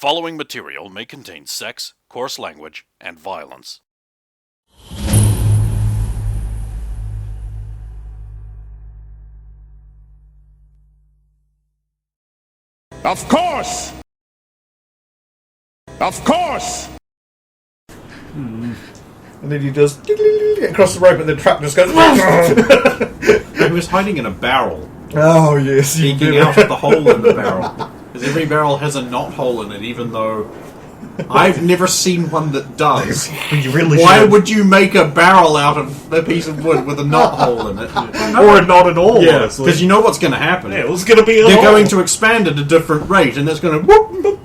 following material may contain sex, coarse language, and violence. Of course! Of course! And then you just across the rope, and the truck just goes. He was hiding in a barrel, Oh yes, you peeking out of the hole in the barrel. Because every barrel has a knot hole in it, even though I've never seen one that does. You really Why should. would you make a barrel out of a piece of wood with a knot hole in it? Or not at all, Yeah, honestly. because you know what's going to happen. Yeah, it was going to be a They're hole. going to expand at a different rate, and that's going to.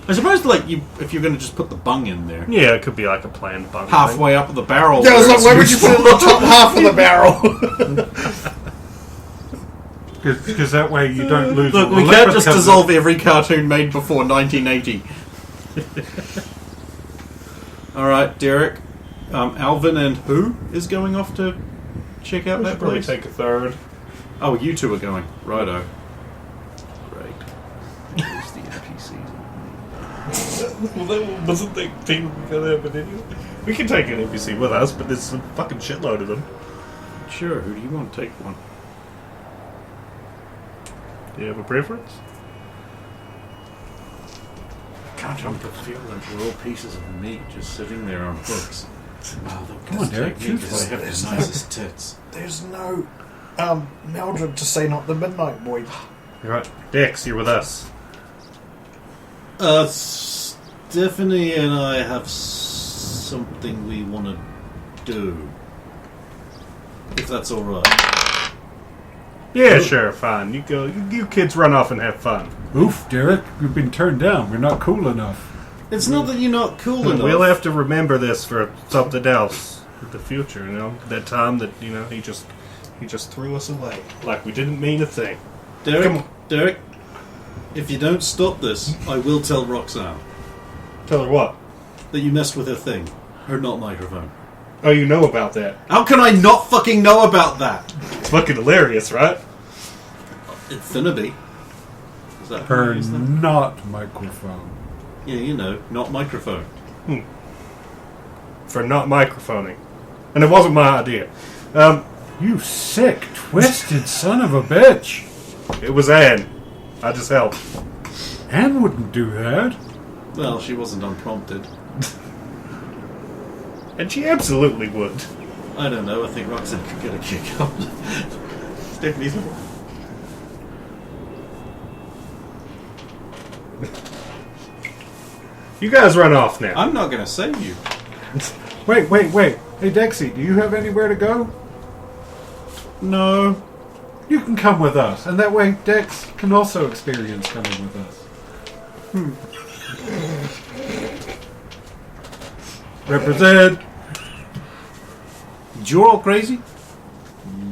I suppose, like, if you're going to just put the bung in there, Yeah, it could be like a planned bunk. halfway up the barrel. Yeah, I was where like, why would it's you put it in the top half of the barrel? Because that way you don't lose Look, all we the can't liquid just cover. dissolve every cartoon made before 1980. Alright, Derek. Alvin and who is going off to check out We that should probably place? take a third. Oh, you two are going. Righto. Great. Who's the NPCs? Well, that wasn't the thing we could have it anyway. We can take an NPC with us, but there's a fucking shitload of them. Sure, who do you want to take one? Do you have a preference? Can't help but feel like we're all pieces of meat just sitting there on hooks. Wow, Come on, Derek, choose They one. have the nicest tits. There's no Mildred to say not the midnight boy. You're right. Dex, you're with us. Stephanie and I have something we want to do. If that's alright. Yeah, sure, fine. You go. You kids run off and have fun. Oof, Derek, you've been turned down. We're not cool enough. It's not that you're not cool enough. We'll have to remember this for something else in the future. You know, that time that he just threw us away like we didn't mean a thing. Derek, Come on. Derek, if you don't stop this, I will tell Roxanne Tell her what? that you messed with her thing. Her not microphone. Oh, you know about that? How can I not fucking know about that? It's fucking hilarious, right? It's finna be. Is that how Her you use that? not microphone. Yeah, you know, not microphone. For not microphoning, and it wasn't my idea. You sick, twisted son of a bitch. It was Anne. I just helped. Anne wouldn't do that. Well, she wasn't unprompted. And she absolutely would. I don't know, I think Roxanne could get a kick out. Stephanie's... You guys run off now. I'm not gonna save you. Wait. Hey, Dexy, do you have anywhere to go? No. You can come with us, and that way Dex can also experience coming with us. Represent. You're all crazy?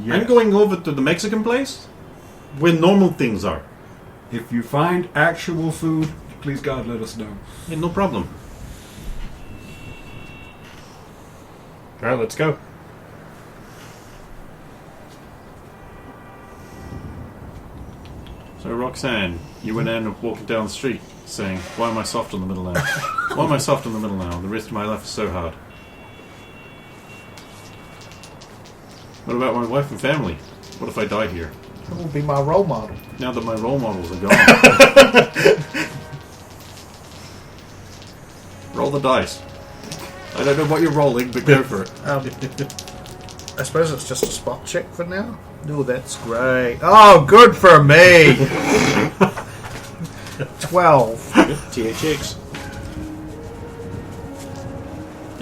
Yes. I'm going over to the Mexican place where normal things are. If you find actual food, please God let us know. Yeah, no problem. Alright, let's go. So, Roxanne, you went in walking down the street saying, why am I soft in the middle now? Why am I soft in the middle now? The rest of my life is so hard. What about my wife and family? What if I die here? That will be my role model. Now that my role models are gone. Roll the dice. I don't know what you're rolling, but go for it. I suppose it's just a spot check for now. No, that's great. Oh, good for me. 12. THX.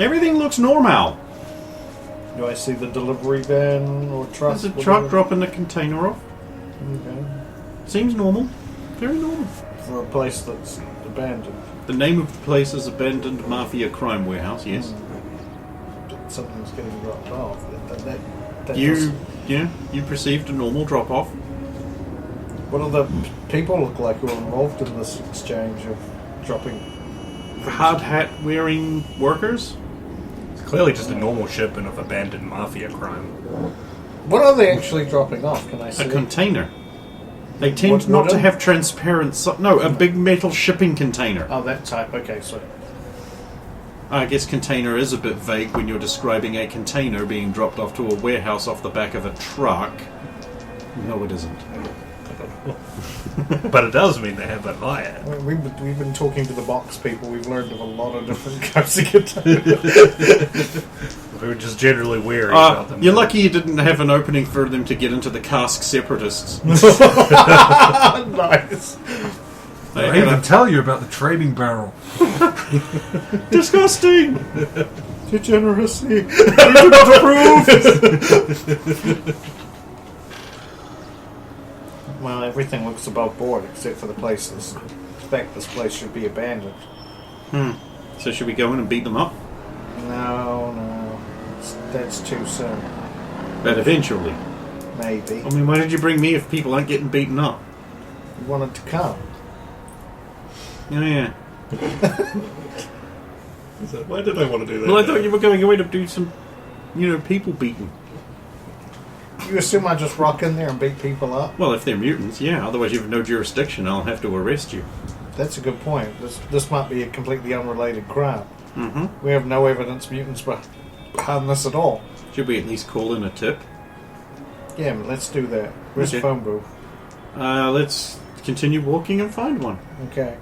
Everything looks normal. Do I see the delivery van or truck? There's a truck dropping the container off. Okay. Seems normal. Very normal. For a place that's abandoned. The name of the place is Abandoned Mafia Crime Warehouse, yes. Something's getting dropped off. That You doesn't- you perceived a normal drop off. What do the people look like who are involved in this exchange of dropping? Hard hat wearing workers? It's clearly just a normal shipment of abandoned mafia crime. What are they actually dropping off? Can I see? A container. They tend What, not to wooden? have transparent... No, a big metal shipping container. Oh, that type. Okay, so I guess container is a bit vague when you're describing a container being dropped off to a warehouse off the back of a truck. No, it isn't. But it does mean they have an eye at. well, we've been talking to the box people. We've learned of a lot of different kinds of containers. We were just generally wary about them. You're lucky you didn't have an opening for them to get into the cask separatists. Nice. I even tell you about the trading barrel. Disgusting! Degeneracy. Well, everything looks above board except for the places. I expect this place should be abandoned. So should we go in and beat them up? No. That's too soon. But eventually. Maybe. I mean, why did you bring me if people aren't getting beaten up? You wanted to come. Oh, yeah. Why did I want to do that? Well, I thought you were going away to do some, people beating. You assume I just rock in there and beat people up? Well, if they're mutants, yeah. Otherwise you have no jurisdiction. I'll have to arrest you. That's a good point. This might be a completely unrelated crime. Mm-hmm. We have no evidence mutants behind this at all. Should we at least call in a tip? Yeah, but let's do that. Where's the Okay. phone booth? Let's continue walking and find one. Okay.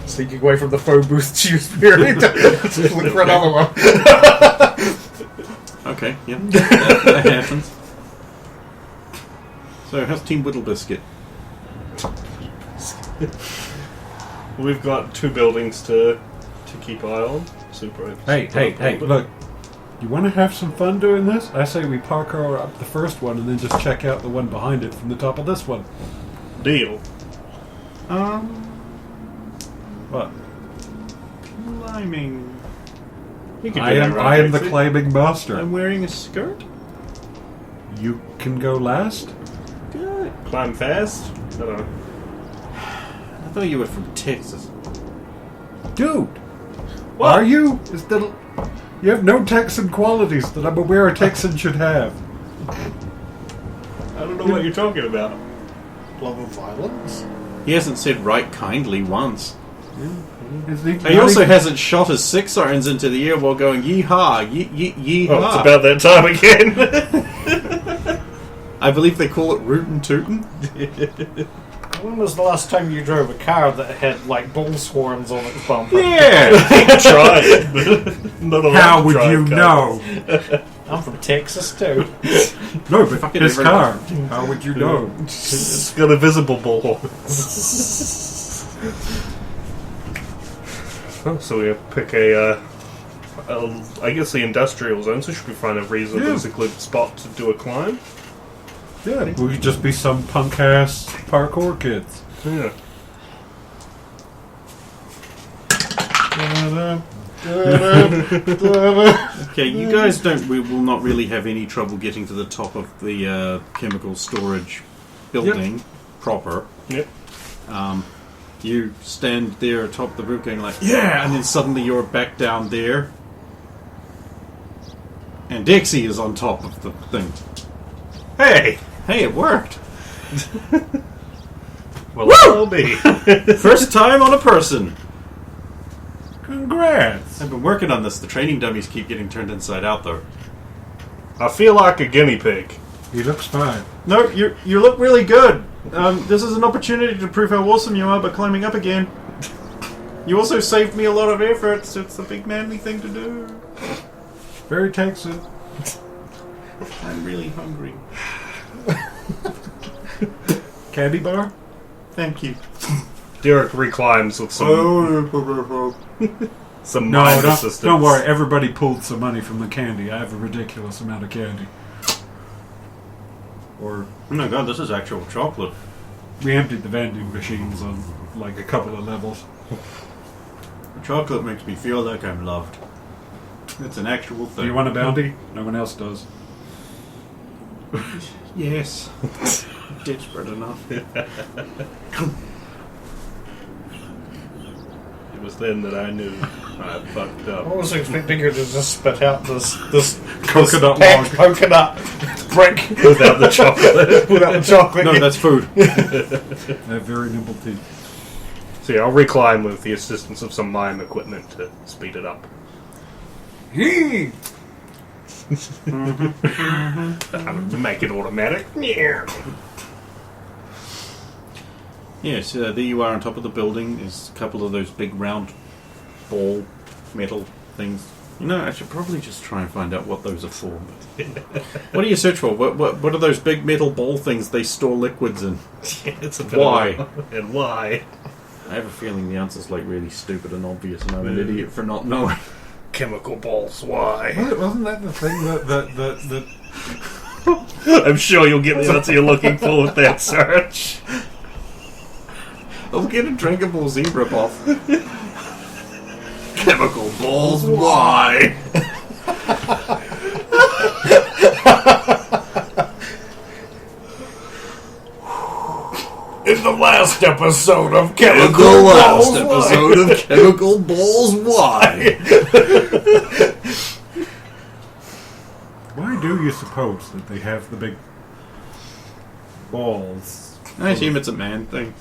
Sneaking away from the phone booth, choose period. Look for another one. Okay, yeah. that happens. So, how's Team Whittle Biscuit? We've got 2 buildings to keep eye on. Super. Hey, look. You want to have some fun doing this? I say we parkour up the first one and then just check out the one behind it from the top of this one. Deal. What? Climbing. You can do I that, am right, the Casey? claiming master. I'm wearing a skirt? You can go last? Good. Climb fast? I don't know. I thought you were from Texas. Dude! Are you? You have no Texan qualities that I'm aware a Texan should have. I don't know what you're talking about. Love of violence? He hasn't said right kindly once. He He also hasn't shot his 6 irons into the air while going yeehaw, yeehaw. Oh, it's about that time again. I believe they call it rootin' tootin'. When was the last time you drove a car that had, like, bull's horns on its bumper? Yeah! Tried. Not a How lot would drive you car. know? I'm from Texas, too. No, but Fucking his everybody. car. How would you know? It's got a visible bullhorn. Oh, so we pick I guess the industrial zone, so should we find a reasonably secluded spot to do a climb? Yeah, we could just be some punk-ass parkour kids. Yeah. Okay, you guys we will not really have any trouble getting to the top of the chemical storage building proper. Yep. You stand there atop the roof going like, yeah, and then suddenly you're back down there. And Dixie is on top of the thing. Hey! Hey, it worked. Well, it'll be. First time on a person. Congrats! I've been working on this. The training dummies keep getting turned inside out, though. I feel like a guinea pig. He looks fine. No, you look really good. This is an opportunity to prove how awesome you are by climbing up again. You also saved me a lot of effort, so it's a big manly thing to do. Very Texan. I'm really hungry. Candy bar? Thank you. Derek reclimbs with some No, mind assistance. don't worry. Everybody pulled some money from the candy. I have a ridiculous amount of candy. Or Oh my god, this is actual chocolate. we emptied the vending machines on like a couple of levels. Chocolate makes me feel like I'm loved. It's an actual thing. Do you want a bounty? No one else does. Yes. Desperate enough. It was then that I knew I fucked I up. was expecting her to just spit out this Coconut packed log. coconut prick. Without the chocolate. Without the chocolate. No, that's food. They have very nimble teeth. See, I'll recline with the assistance of some mime equipment to speed it up. To make it automatic. Yes, there you are on top of the building. There's a couple of those big round ball metal things. You know, I should probably just try and find out what those are for. What do you search for? What are those big metal ball things they store liquids in? It's a Why? And why? I have a feeling the answer's like really stupid and obvious, and I'm an idiot for not knowing. Chemical balls, why? Wasn't that the thing that I'm sure you'll get the answer you're looking for with that search. I'll get a drinkable zebra off. Chemical balls, why? In the last episode of In Chemical the last Balls, episode of Chemical Balls, why? Why do you suppose that they have the big balls? I assume it's a man thing.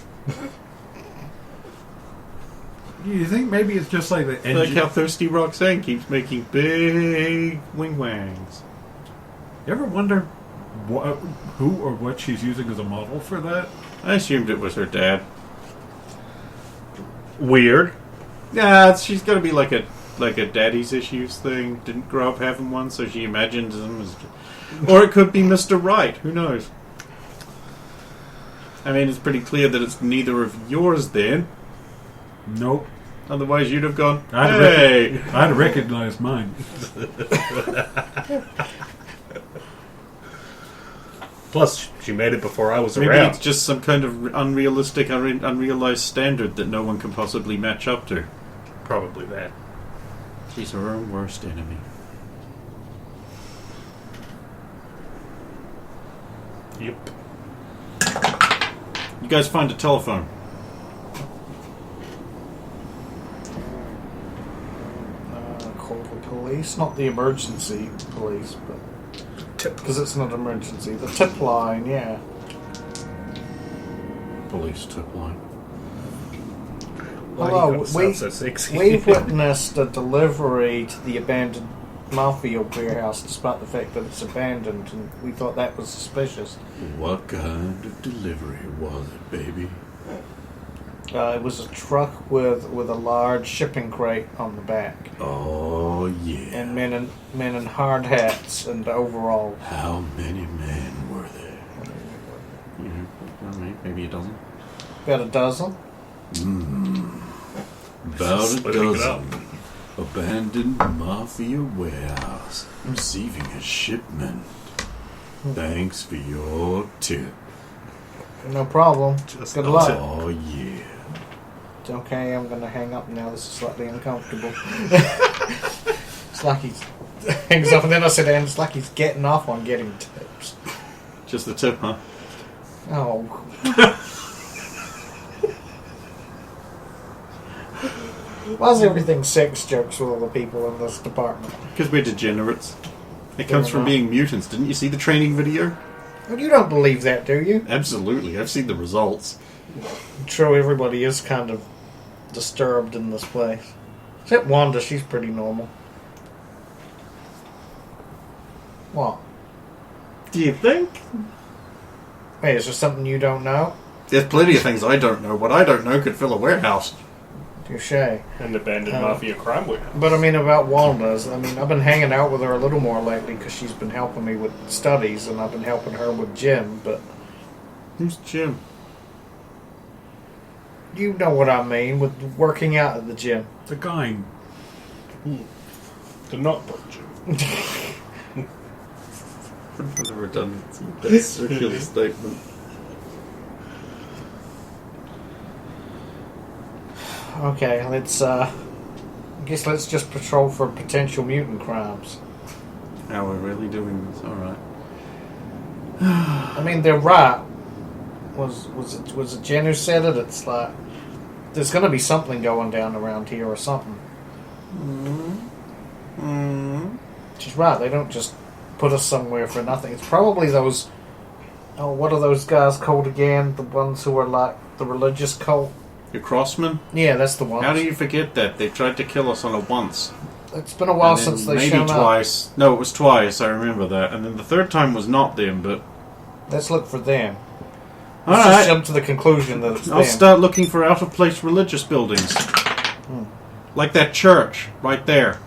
Do you think maybe it's just like the Like engine? how Thirsty Roxanne keeps making big wing wangs. You ever wonder who or what she's using as a model for that? I assumed it was her dad. Weird. Yeah, she's got to be like a daddy's issues thing. Didn't grow up having one, so she imagines him as. Or it could be Mr. Right. Who knows? I mean, it's pretty clear that it's neither of yours then. Nope. Otherwise, you'd have gone, I'd hey! I'd recognize mine. Plus, she made it before I was Maybe around. it's just some kind of unrealistic, unrealized standard that no one can possibly match up to. Probably that. She's her own worst enemy. Yep. You guys find a telephone. Call the police, not the emergency police, but tip, because it's not emergency. The tip line, yeah. Police tip line. Why Hello, you gotta sound so sexy? we've witnessed a delivery to the abandoned mafia warehouse, despite the fact that it's abandoned, and we thought that was suspicious. What kind of delivery was it, baby? It was a truck with a large shipping crate on the back, Oh, yeah. and men in hard hats and overalls. How many men were there? Maybe a dozen. About a dozen. About a Splitting it up. dozen. Abandoned mafia warehouse. Receiving a shipment. Thanks for your tip. No problem. Just Good no luck. tip. Oh, yeah. Okay, I'm gonna hang up now. This is slightly uncomfortable. It's like he hangs up, and then I sit down. It's like he's getting off on getting tips. Just the tip, huh? Oh. Why is everything sex jokes with all the people in this department? Because we're degenerates. It comes from enough. being mutants. Didn't you see the training video? Well, you don't believe that, do you? Absolutely. I've seen the results. I'm sure everybody is kind of disturbed in this place. Except Wanda, she's pretty normal. What? Do you think? Wait, is there something you don't know? There's plenty of things I don't know. What I don't know could fill a warehouse. Touche. An abandoned mafia crime warehouse. But I mean, about Wanda's, I mean, I've been hanging out with her a little more lately because she's been helping me with studies, and I've been helping her with gym, but Who's Jim? you know what I mean, with working out at the gym. The guy. The not virgin. For the redundancy. That's a circular statement. Okay, I guess let's just patrol for potential mutant crimes. How we're really doing this. Alright. I mean, they're right. Was it Jen who said it? It's like there's going to be something going down around here or something. She's right. They don't just put us somewhere for nothing. It's probably those... Oh, what are those guys called again? The ones who are like the religious cult? Your crossmen? Yeah, that's the ones. How do you forget that? They tried to kill us on it once. It's been a while And then since they maybe shown up. twice. No, it was twice, I remember that. And then the third time was not them, but... Let's look for them. Let's just Alright, jump to the conclusion that it's I'll them. start looking for out-of-place religious buildings. Like that church, right there.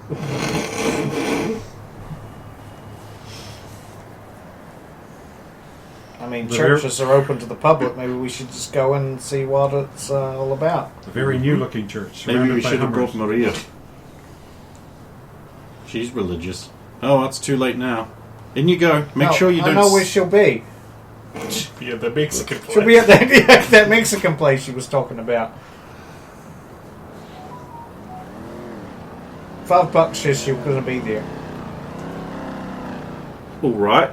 I mean, The churches are open to the public. Maybe we should just go in and see what it's all about. A very new-looking church. Maybe we surrounded by should have Hummers. brought Maria. She's religious. Oh, it's too late now. In you go. Make No, sure you don't... I know where she'll be. Yeah, the Mexican place. She'll be at that Mexican place she was talking about. $5 says she was going to be there. Alright.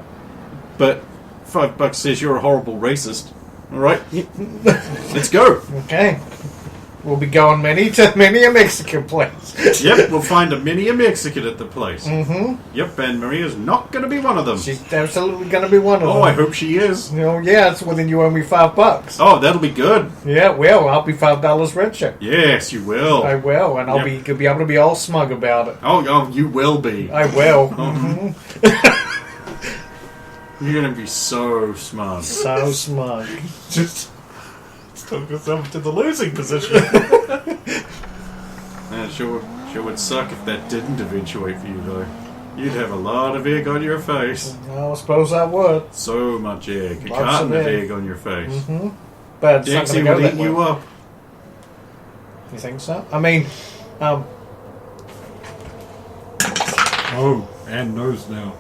But $5 says you're a horrible racist. Alright? Let's go. Okay. We'll be going many a Mexican place. Yep, we'll find a Mexican at the place. Mm-hmm. Yep, and Maria's not going to be one of them. She's absolutely going to be one of them. Oh, I hope she is. Oh, yeah, it's within you owe me $5. Oh, that'll be good. Yeah, well, I'll be $5 richer. Yes, you will. I will, and I'll Yep. be able to be all smug about it. Oh, you will be. I will. You're going to be so smart. So smug. Just took yourself to the losing position. Yeah, sure would suck if that didn't eventuate for you, though. You'd have a lot of egg on your face. I suppose I would. So much egg. A Lots carton of of egg. egg on your face. Mm-hmm. But it's not Dixie going to go would that eat way. you up. You think so? I mean, Oh, and knows now.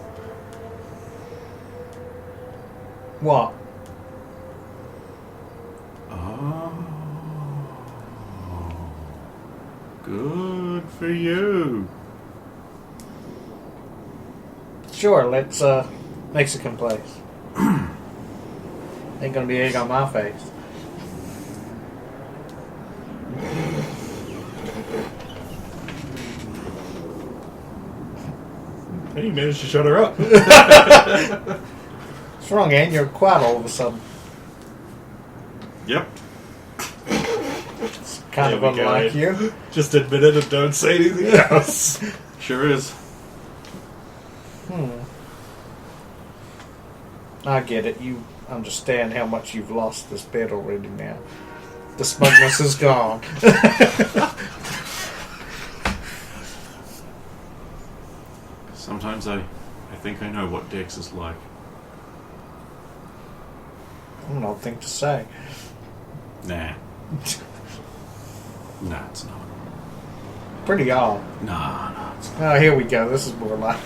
what? Oh. Good for you. Sure, let's, Mexican place. Ain't gonna be egg on my face. Hey, you managed to shut her up. What's wrong, Ann? You're quiet all of a sudden. Yep. It's kind of There we go. unlike you. Just admit it and don't say anything else. Sure is. I get it. You understand how much you've lost this bet already now. The smugness is gone. Sometimes I think I know what Dex is like. I don't know what thing to say. Nah. Nah, it's not. Pretty odd. Nah, it's not. Oh, here we go. This is more like.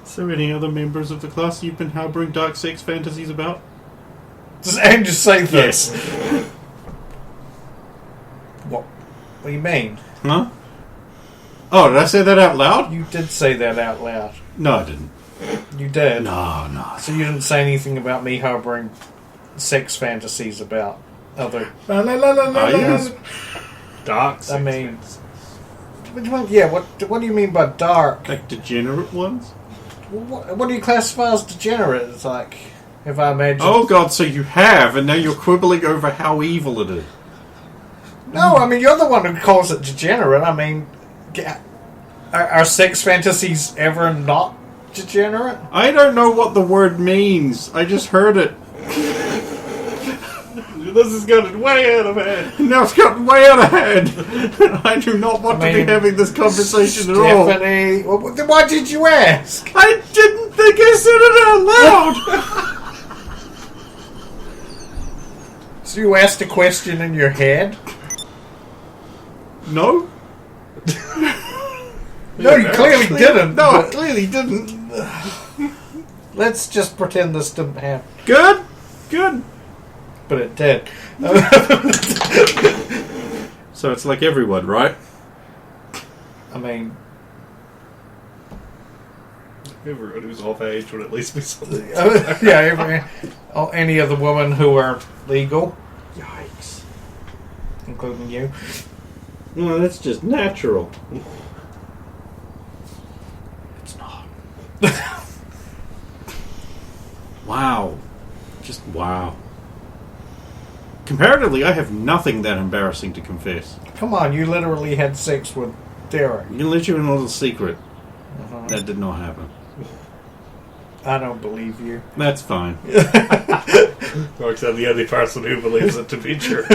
Is there any other members of the class you've been harboring dark sex fantasies about? Does Ann just say this? What? What do you mean? Huh? Oh, did I say that out loud? You did say that out loud. No, I didn't. You did. No. So you didn't say anything about me harboring sex fantasies about other. La, la, la, la, la, Ah, yes. Dark. I mean, what do you mean by dark? Like degenerate ones? What do you classify as degenerate? It's like, if I imagine. Oh god, so you have, and now you're quibbling over how evil it is. No, I mean, you're the one who calls it degenerate. I mean, are sex fantasies ever not degenerate? I don't know what the word means. I just heard it. This has gotten way out of hand. Now it's gotten way out of hand. I do not want to be having this conversation at all. Stephanie, well, then why did you ask? I didn't think I said it out loud. So you asked a question in your head? No? No, you clearly didn't. No, I clearly didn't. Let's just pretend this didn't happen. Good? Good. But it did. So it's like everyone, right? I mean, Everyone who's off age would at least be something. any of the women who are legal. Yikes. Including you. No, that's just natural. It's not. Wow. Just wow. Comparatively, I have nothing that embarrassing to confess. Come on, you literally had sex with Derek. You can let you in a little secret. That did not happen. I don't believe you. That's fine. Mark's the only person who believes it to be true.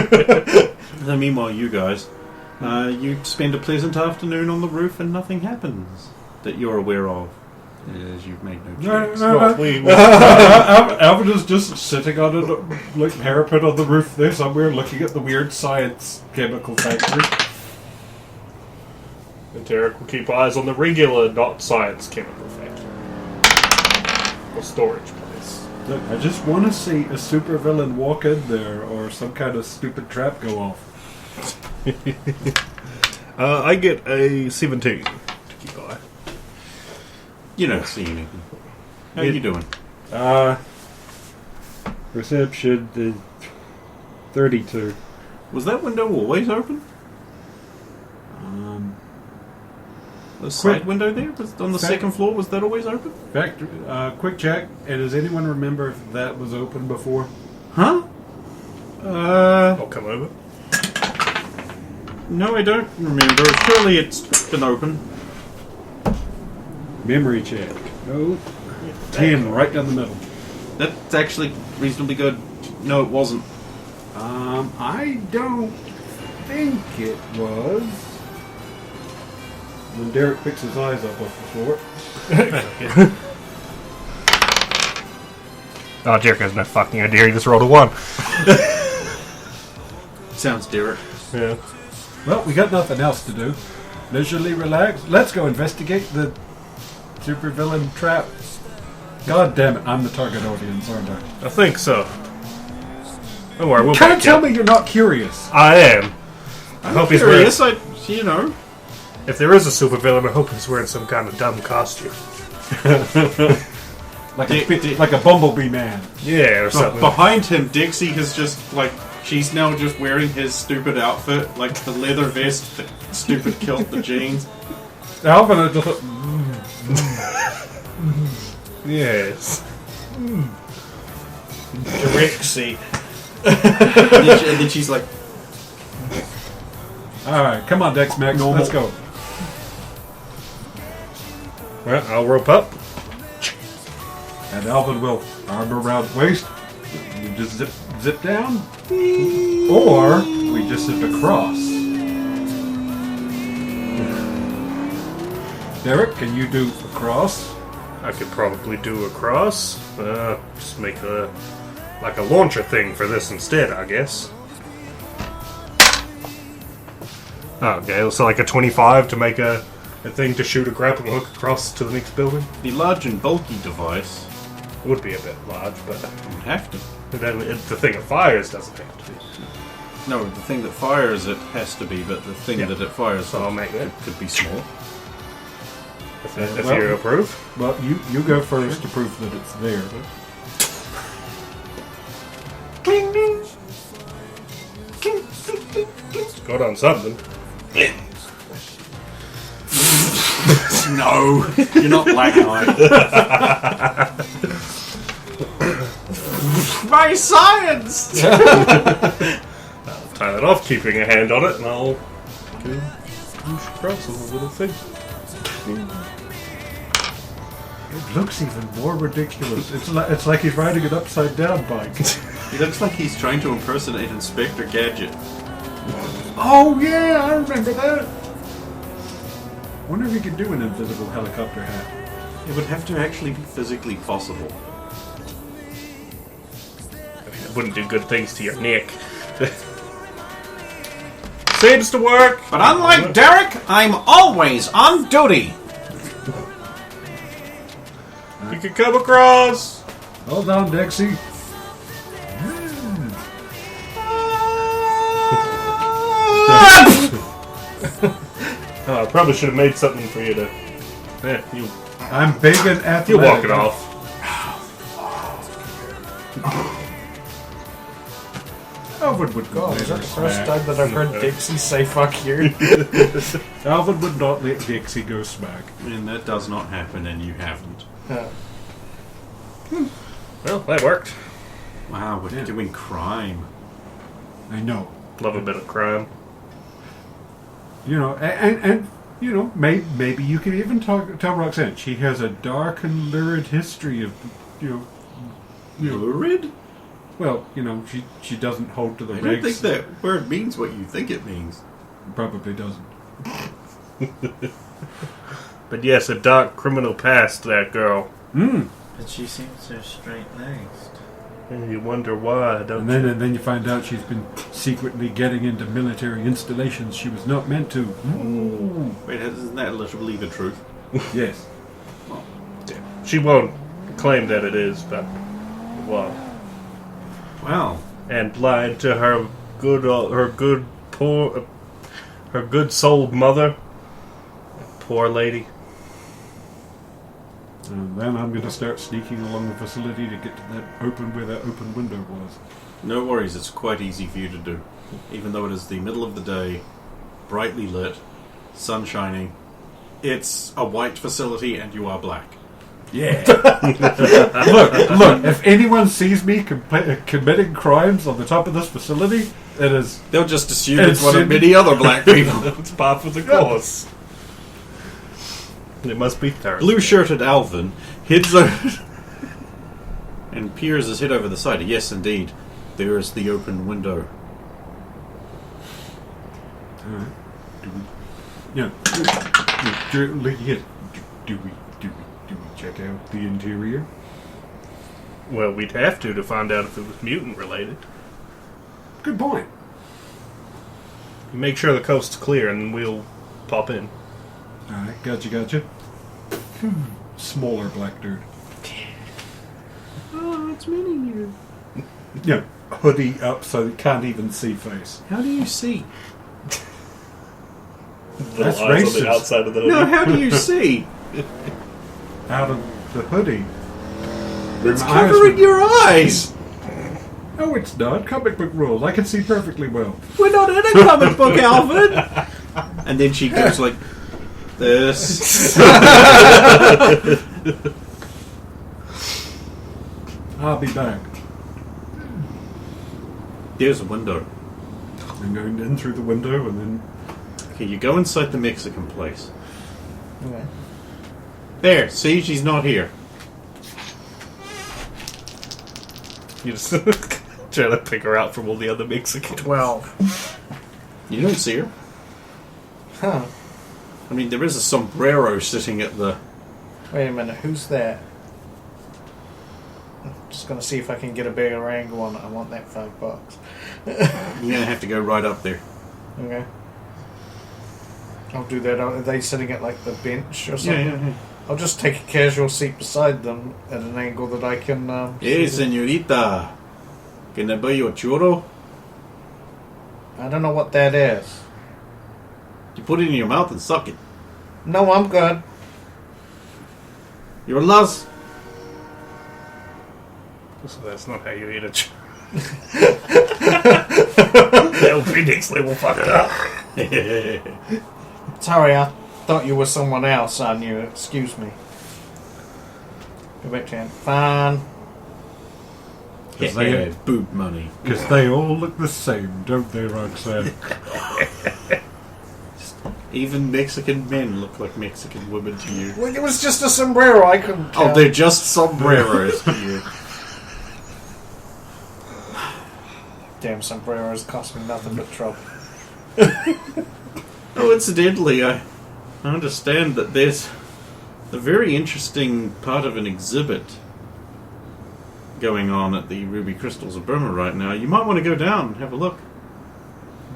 Meanwhile, you guys, you spend a pleasant afternoon on the roof and nothing happens that you're aware of. As you've made no checks. Alvin is just sitting on a like parapet on the roof there somewhere, looking at the weird science chemical factory. And Derek will keep eyes on the regular, not science chemical factory. Or storage place. Look, I just want to see a supervillain walk in there or some kind of stupid trap go off. I get a 17 to keep eye. You don't see anything. How are you doing? Perception 32. Was that window always open? The Quick. side window there was on the second floor. Was that always open? Factory, quick check. And does anyone remember if that was open before? Huh? I'll come over. No, I don't remember. Surely it's been open. Memory check. No. 10 right down the middle. That's actually reasonably good. No, it wasn't. I don't think it was. When Derek picks his eyes up off the floor. Oh, Derek has no fucking idea. He just rolled a 1. Sounds Derek. Yeah. Well, we got nothing else to do. Leisurely relax. Let's go investigate the supervillain trap. God damn it, I'm the target audience, aren't I? I think so. Don't worry, we'll Can't back tell you. me you're not curious. I am. I hope he's wearing... Curious, you know. If there is a supervillain, I hope he's wearing some kind of dumb costume. Like a bumblebee man. Yeah, or something. Behind him, Dixie has just, she's now just wearing his stupid outfit, like the leather vest, the stupid kilt, the jeans. Alvin is just Yes. Direct seat. And then she's like, alright, come on, Dex Max, let's go. Well, I'll rope up. And Alvin will arm around waist. We just zip down. Or we just zip across. Derek, can you do across? I could probably do a cross. Just make a launcher thing for this instead, I guess. Okay, so like a 25 to make a thing to shoot a grappling hook across to the next building. the large and bulky device It would be a bit large, but would have to. then the thing it fires doesn't have to be. No, the thing that fires it has to be, but the thing Yeah. that it fires So I'll make that. could be small. If well- you approve. Well, you go first to prove that it's there. Got on something. No, you're not black eyed. My science! Tie that off, keeping a hand on it, and I'll go across with a little thing. It looks even more ridiculous. It's like he's riding an upside down bike. He looks like he's trying to impersonate Inspector Gadget. Oh yeah, I remember that. Wonder if you could do an invisible helicopter hat. It would have to actually be physically possible. It wouldn't do good things to your neck. Seems to work! But unlike Derek, I'm always on duty! You can come across! Hold on, Dexy. Oh, I probably should have made something for you to... Yeah, I'm big and athletic. you'll walk it off. Alvin would not God, let is that her the first smack. time that I've heard Dixie say fuck you? Alvin would not let Dixie go smack. And that does not happen, and you haven't. Well, that worked. Wow, we're Yeah. doing crime. I know. Love a bit of crime. You know, and you know, maybe you can even tell Roxanne she has a dark and lurid history of, you know, Lurid? well, you know, she doesn't hold to the I regs. don't think that word means what you think it means. Probably doesn't. But yes, a dark criminal past, that girl. But she seems so straight-laced. And you wonder why, don't And then you find out she's been secretly getting into military installations she was not meant to. Wait, isn't that literally the truth? Yes. you? She won't claim that it is, but well, Wow. and lied to her good souled mother. Poor lady. And then I'm going to start sneaking along the facility to get to where that open window was. No worries, it's quite easy for you to do. Even though it is the middle of the day, brightly lit, sun shining, it's a white facility and you are black. Yeah. look, if anyone sees me committing crimes on the top of this facility, it is... They'll just assume It's it's one of in- many other black people. It's par for the course. It must be Thursday. Blue-shirted Alvin heads over and peers his head over the side. Yes, indeed, there is the open window. Alright. Do we check out the interior? Well, we'd have to find out if it was mutant related. Good point. Make sure the coast's clear and we'll pop in. Alright, gotcha. Smaller black dude. Oh, it's many here. Yeah, hoodie up so you can't even see face. How do you see? Little That's eyes on racist. the outside of the No, how do you see? Out of the hoodie. It's My eyes covering were- your eyes. No, it's not. Comic book rules. I can see perfectly well. We're not in a comic book, Alvin. And then she goes like this. I'll be back. There's a window. I'm going in through the window and then... Okay, you go inside the Mexican place. Okay. There, see, she's not here. You just try to pick her out from all the other Mexicans. 12. You don't see her. Huh. I mean, there is a sombrero sitting at the... Wait a minute, who's that? I'm just gonna see if I can get a better angle on it. I want that $5. You're gonna have to go right up there. Okay. I'll do that. Are they sitting at like the bench or something? Yeah. I'll just take a casual seat beside them at an angle that I can. Hey, see them. señorita. Can I buy you a churro? I don't know what that is. You put it in your mouth and suck it. No, I'm good. You're lost. So that's not how you eat a That Phoenix label fucked up. Sorry, I thought you were someone else. I knew. Excuse me. Go back to him. Fine. Yeah, boob money. Because they all look the same, don't they, Roxanne? Even Mexican men look like Mexican women to you. Well, it was just a sombrero. I couldn't. Oh, tell. they're just sombreros to you. Damn sombreros cost me nothing but trouble. Oh, incidentally, I understand that there's a very interesting part of an exhibit going on at the Ruby Crystals of Burma right now. You might want to go down and have a look.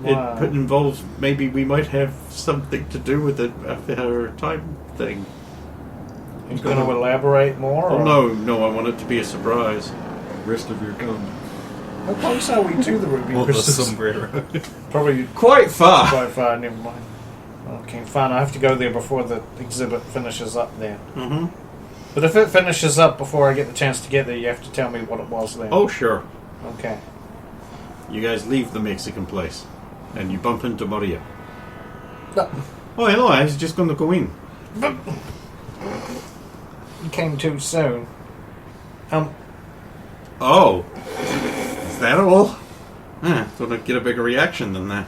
Wow. It involves, maybe we might have something to do with it our time thing. You going to elaborate more? Oh, or? no, I want it to be a surprise. Rest of your gun. How close are we to the Ruby Well, the Crystals? sombrero. Probably Quite far. quite far. Never mind. Okay, fine. I have to go there before the exhibit finishes up there. Mm-hmm. But if it finishes up before I get the chance to get there, you have to tell me what it was then. Oh, sure. Okay. You guys leave the Mexican place, and you bump into Maria. No, Oh, hello, I was just going to go in. you came too soon. Oh. Is that all? Thought I'd get a bigger reaction than that.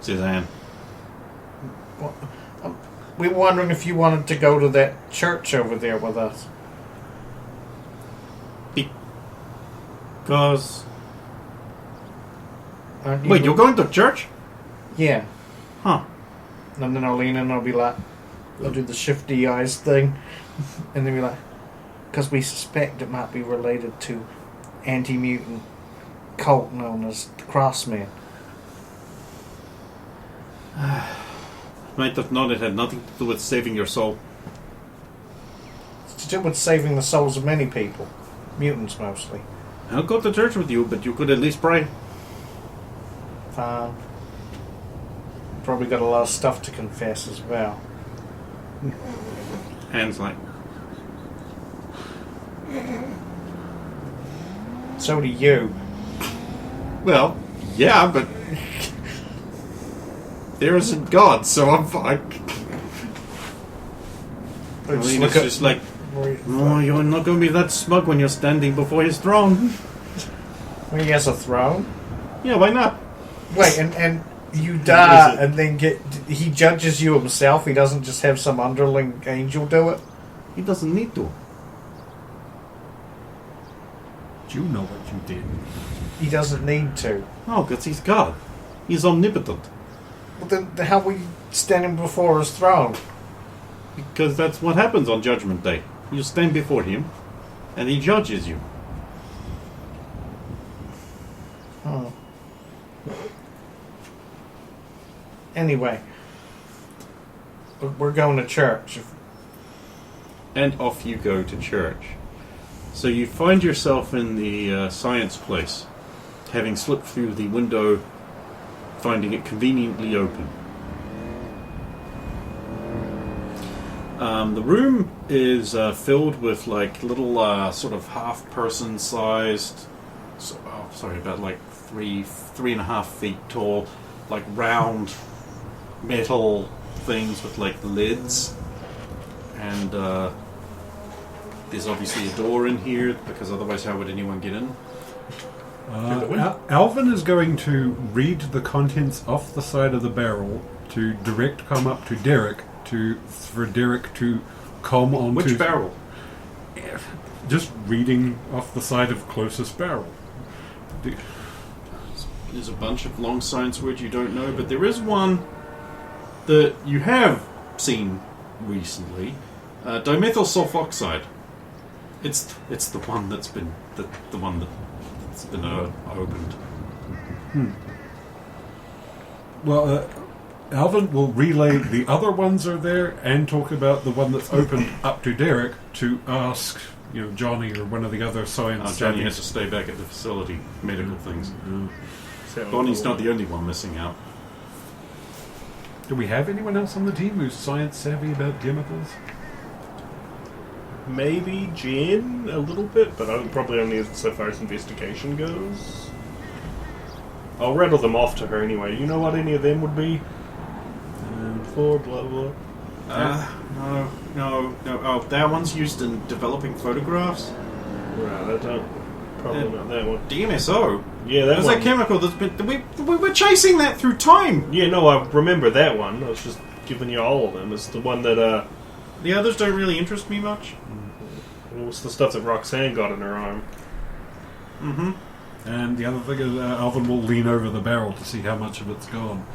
Suzanne. We were wondering if you wanted to go to that church over there with us. Because... Aren't you Wait, you're going to church? Yeah. Huh. And then I'll lean in and I'll be like, I'll do the shifty eyes thing. And then be like, because we suspect it might be related to anti-mutant cult known as the Crossmen. Might have known it had nothing to do with saving your soul. It's to do with saving the souls of many people. Mutants mostly. I'll go to church with you, but you could at least pray. Fine. Probably got a lot of stuff to confess as well. Hands like... So do you. Well, yeah, but... there isn't God, so I'm fine. I mean, it's just like... Oh, you're not going to be that smug when you're standing before his throne. Well, he has a throne. Yeah, why not? Wait, and you die, and then he judges you himself. He doesn't just have some underling angel do it. He doesn't need to. You know what you did. He doesn't need to. No, because he's God. He's omnipotent. Well, then how are we standing before his throne? Because that's what happens on Judgment Day. You stand before him, and he judges you. Oh. Anyway, we're going to church. And off you go to church. So you find yourself in the science place, having slipped through the window, finding it conveniently open. The room is filled with like little sort of half-person sized, about like 3.5 feet tall, like round metal things with like lids. And there's obviously a door in here, because otherwise how would anyone get in? Alvin is going to read the contents off the side of the barrel to direct come up to Derek for Derek to come on Which barrel? Just reading off the side of closest barrel. There's a bunch of long science words you don't know, but there is one that you have seen recently. Dimethyl sulfoxide. It's the one that's been the one that's been opened. Well, Alvin will relay the other ones are there and talk about the one that's opened up to Derek to ask, Johnny or one of the other science. Johnny has to stay back at the facility, medical things. Bonnie's not the only one missing out. Do we have anyone else on the team who's science savvy about chemicals? Maybe Jen a little bit, but I'm probably only so far as investigation goes. I'll rattle them off to her anyway. You know what any of them would be? For blah blah. No. Oh, that one's used in developing photographs. Right, I don't. Probably not that one. DMSO. Yeah, that There's one. a chemical that's been. We were chasing that through time. Yeah, no, I remember that one. I was just giving you all of them. It's the one that. The others don't really interest me much. It was the stuff that Roxanne got in her arm. Mm-hmm. And the other thing is Alvin will lean over the barrel to see how much of it's gone.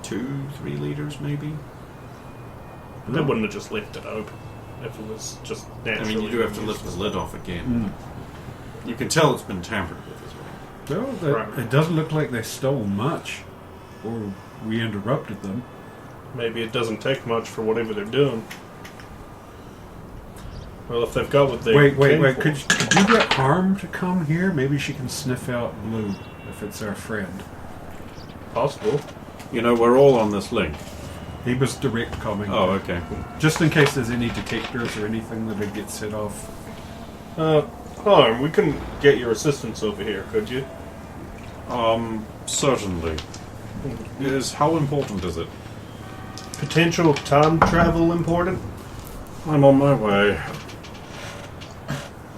2-3 liters, maybe. They wouldn't have just left it open if it was just naturally. I mean, you do have to lift the lid off again. You can tell it's been tampered with as well. No, Right. it doesn't look like they stole much, or we interrupted them. Maybe it doesn't take much for whatever they're doing. Well, if they've got what they Wait. came Could for. you get Harm to come here? Maybe she can sniff out Blue if it's our friend. Possible. We're all on this link. He was direct coming. Oh, okay. Just in case there's any detectors or anything that would get set off. Harm, we couldn't get your assistance over here, could you? Certainly. Yes, how important is it? Potential time travel important? I'm on my way.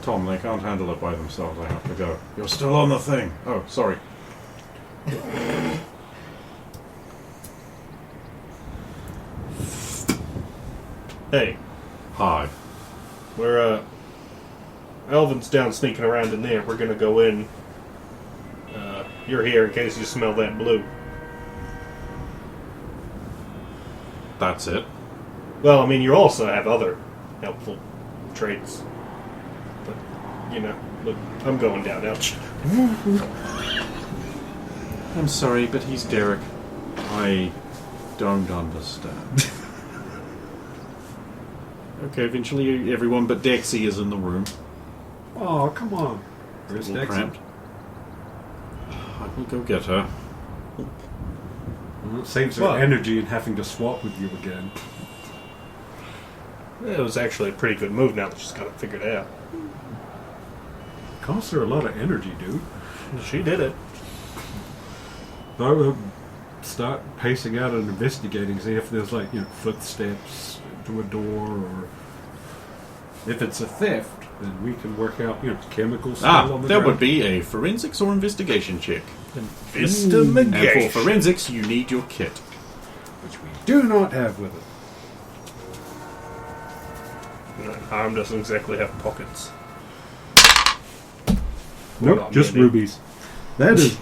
Tom, they can't handle it by themselves. I have to go. You're still on the thing. Oh, sorry. Hey, Hi. we're, Elvin's down sneaking around in there. We're gonna go in. You're here in case you smell that blue. That's it. Well, I mean, you also have other helpful traits. But, you know, look, I'm going down. Ouch. I'm sorry, but he's Derek. I don't understand. Okay, eventually everyone but Dexy is in the room. Oh, come on. It's Where's a little Dexter? cramped. I will go get her. Well, it saves her Well- energy in having to swap with you again. It was actually a pretty good move now that she's got it figured out. Costs her a lot of energy, dude. She did it. So I would start pacing out and investigating, see if there's like, footsteps to a door, or if it's a theft, then we can work out, chemicals still on the There ground. would be a forensics or investigation check. And Investigation. for forensics, you need your kit. Which we do not have with it. Harm doesn't exactly have pockets. Nope, Not just many. rubies. That is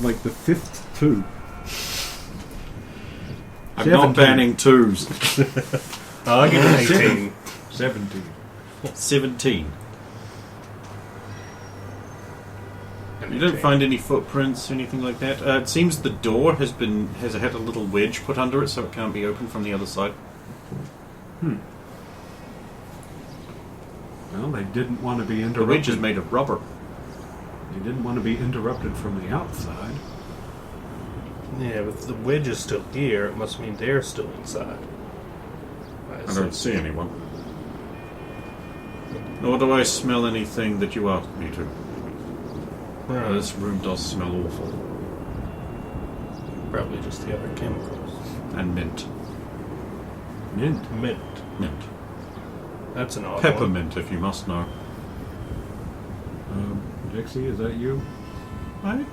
like the fifth two. I'm not 17. banning twos. I'll give it 18. 17. 17. You don't find any footprints, anything like that. It seems the door has had a little wedge put under it, so it can't be opened from the other side. Well, they didn't want to be The interrupted. wedge is made of rubber. They didn't want to be interrupted from the outside. Yeah, but if the wedge is still here, it must mean they're still inside. I don't see anyone. Nor do I smell anything that you asked me to. This room does smell awful. Probably just the other chemicals. And mint. Mint. Mint. Mint. That's an odd one. Peppermint, if you must know. Dixie, is that you? I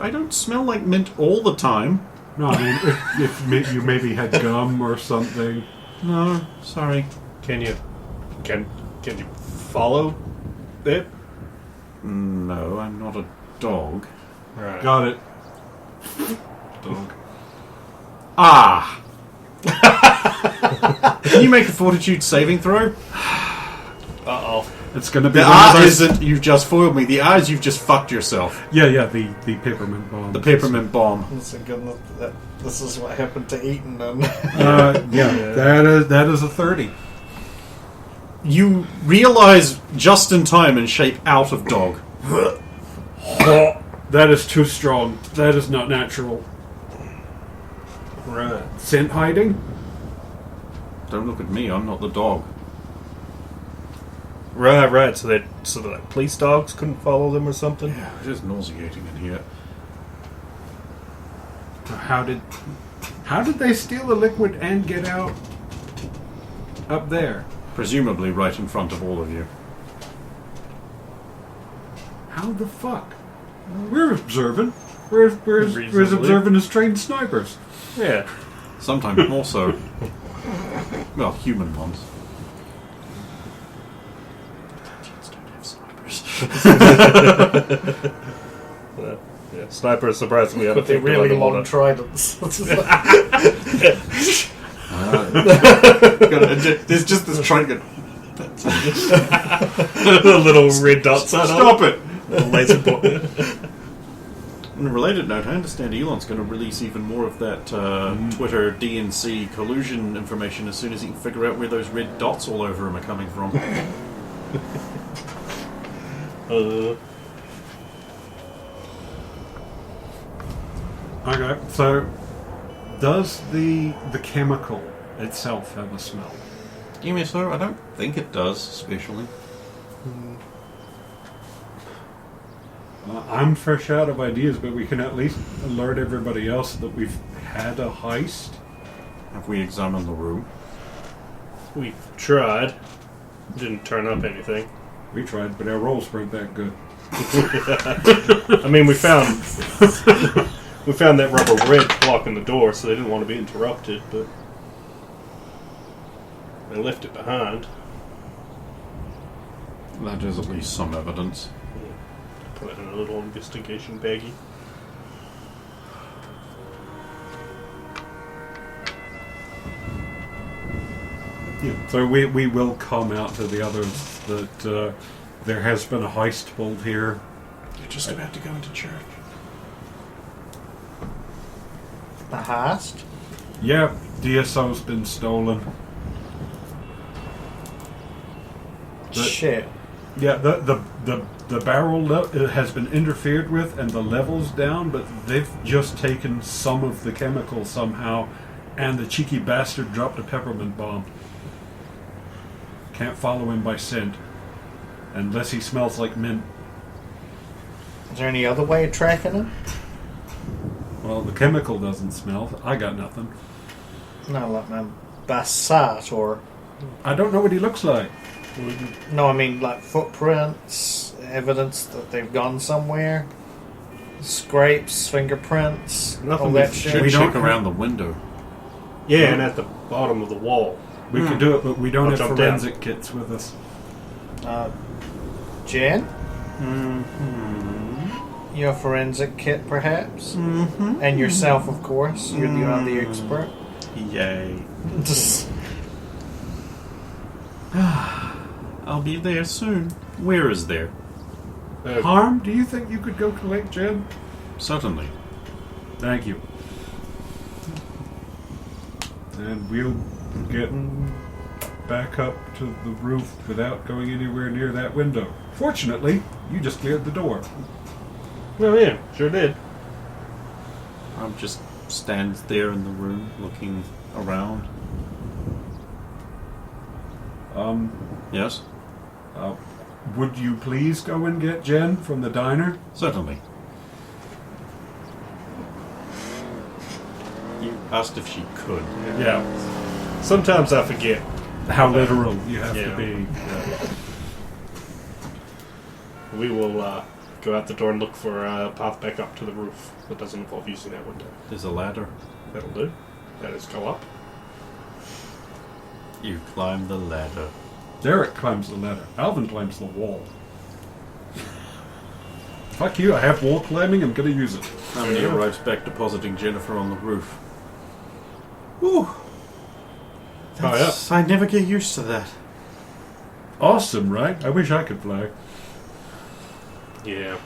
don't smell like mint all the time. No, I mean, if you maybe had gum or something. No, sorry. Can you follow it? No, I'm not a dog. Right. Got it. Dog. Ah! Can you make a fortitude saving throw? Uh-oh. It's going to be The one of R those- isn't you've just foiled me. The R is you've just fucked yourself. Yeah, the peppermint bomb. The peppermint bomb. This is what happened to Eaton. That is a 30. You realise just in time and shape out of dog. That is too strong. That is not natural. Right. Scent hiding? Don't look at me, I'm not the dog. Right. So that like police dogs couldn't follow them or something? Yeah, it is nauseating in here. How did they steal the liquid and get out up there? Presumably right in front of all of you. How the fuck? We're observant. We're as Reasonably. observant as trained snipers. Yeah. Sometimes more so. Well, human ones. Guardians don't have snipers. Yeah. Snipers surprisingly have But they're really long tridents. There's just this trinket. The little red dots. Stop it! Little laser point. On a related note, I understand Elon's going to release even more of that Twitter DNC collusion information as soon as he can figure out where those red dots all over him are coming from. Okay, so does the chemical itself have a smell? Give me a sir, I don't think it does, especially. I'm fresh out of ideas, but we can at least alert everybody else that we've had a heist. Have we examined the room? We tried. Didn't turn up anything. We tried, but our rolls weren't that good. I mean, we found that rubber red blocking the door, so they didn't want to be interrupted, but they left it behind. That is at least some evidence. Put it in a little investigation baggie. Yeah. So we will come out to the others that there has been a heist pulled here. You're just about to go into church. The heist? Yeah, DSO's been stolen. Shit. Yeah, the barrel has been interfered with and the level's down, but they've just taken some of the chemical somehow, and the cheeky bastard dropped a peppermint bomb. Can't follow him by scent, unless he smells like mint. Is there any other way of tracking him? Well, the chemical doesn't smell. I got nothing. No, like my Bassat or... I don't know what he looks like. No, I mean like footprints, evidence that they've gone somewhere, scrapes, fingerprints, Nothing all that we shit. Should We check don't- around the window. Yeah, and at the bottom of the wall. We could do it, but we don't I'll have jump forensic kits with us. Jen? Mm-hmm. Your forensic kit, perhaps? Mm-hmm. And yourself, of course. You're the expert. Yay. I'll be there soon. Where is there? Harm, do you think you could go collect Jen? Certainly. Thank you. And we'll get back up to the roof without going anywhere near that window. Fortunately, you just cleared the door. Well, yeah, sure did. I'm just stand there in the room looking around. Yes? Would you please go and get Jen from the diner? Certainly. You asked if she could. Yeah. Sometimes I forget. How literal you have Yeah. to be. We will go out the door and look for a path back up to the roof that doesn't involve using that window. There's a ladder. That'll do. That is go up. You climb the ladder. Derek climbs the ladder. Alvin climbs the wall. Fuck you, I have wall climbing, I'm gonna use it. Harmony arrives back depositing Jennifer on the roof. Ooh. I never get used to that. Awesome, right? I wish I could fly. Yeah.